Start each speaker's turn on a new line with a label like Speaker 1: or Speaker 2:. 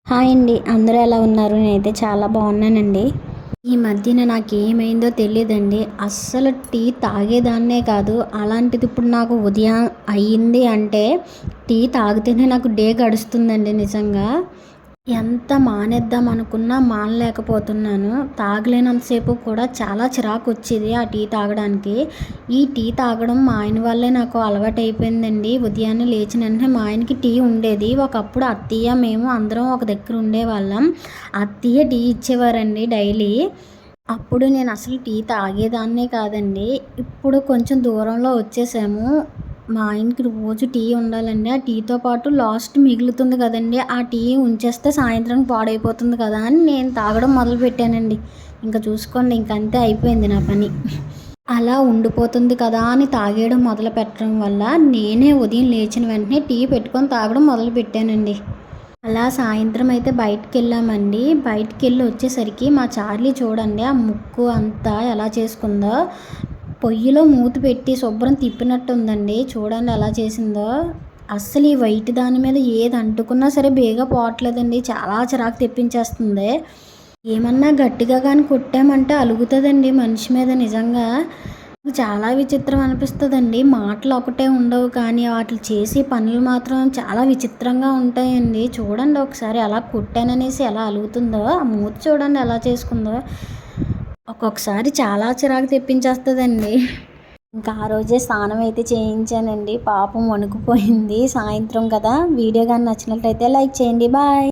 Speaker 1: Hi అండి. అందరూ ఎలా ఉన్నారు? నేనైతే చాలా బాగున్నానండి. ఈ మధ్యన నాకేమైందో తెలియదండి. అస్సలు టీ తాగేదాన్నే కాదు. అలాంటిది ఇప్పుడు నాకు ఉదయం అయ్యింది అంటే టీ తాగితేనే నాకు డే గడుస్తుందండి నిజంగా. ఎంత మానేద్దాం అనుకున్నా మానలేకపోతున్నాను. తాగలేనంతసేపు కూడా చాలా చిరాకొచ్చేది ఆ టీ తాగడానికి. ఈ టీ తాగడం మా ఆయన వల్లే నాకు అలవాటైపోయిందండి. ఉదయాన్నే లేచిన వెంటనే మా ఆయనకి టీ ఉండేది. ఒకప్పుడు అత్తయ్య, మేము అందరం ఒక దగ్గర ఉండేవాళ్ళం. అత్తయ్య టీ ఇచ్చేవారండి డైలీ. అప్పుడు నేను అసలు టీ తాగేదాన్నే కాదండి. ఇప్పుడు కొంచెం దూరంలో వచ్చేసాము. మా ఆయనకి రోజు టీ ఉండాలండి. ఆ టీతో పాటు లాస్ట్ మిగులుతుంది కదండీ! ఆ టీ ఉంచేస్తే సాయంత్రానికి పాడైపోతుంది కదా అని నేను తాగడం మొదలుపెట్టానండి. ఇంక చూసుకోండి, ఇంకంతే అయిపోయింది నా పని. అలా ఉండిపోతుంది కదా అని తాగేయడం మొదలుపెట్టడం వల్ల నేనే ఉదయం లేచిన వెంటనే టీ పెట్టుకొని తాగడం మొదలుపెట్టానండి. అలా సాయంత్రం అయితే బయటికెళ్ళామండి. బయటికెళ్ళి వచ్చేసరికి మా చార్లీ చూడండి ఆ ముక్కు అంతా ఎలా చేసుకుందో. పొయ్యిలో మూత పెట్టి శుభ్రం తిప్పినట్టుందండి. చూడండి ఎలా చేసిందో. అస్సలు ఈ వైట్ దాని మీద ఏది అంటుకున్నా సరే బేగా పోవట్లేదండి. చాలా చిరాకు తెప్పించేస్తుంది. ఏమన్నా గట్టిగా కానీ కొట్టామంటే అలుగుతుందండి మనిషి మీద నిజంగా. చాలా విచిత్రం అనిపిస్తదండి. మాటలు ఒకటే ఉండవు కానీ వాటిలు చేసే పనులు మాత్రం చాలా విచిత్రంగా ఉంటాయండి. చూడండి ఒకసారి ఎలా కొట్టాననేసి ఎలా అలుగుతుందో. ఆ మూతి చూడండి ఎలా చేసుకుందో. ఒక్కొక్కసారి చాలా చిరాకు తెప్పించేస్తదండి. ఇంకా ఆ రోజే స్నానం అయితే చేయించానండి. పాపం వణుకుపోయింది. సాయంత్రం కదా. వీడియో కానీ నచ్చినట్లయితే లైక్ చేయండి. బాయ్.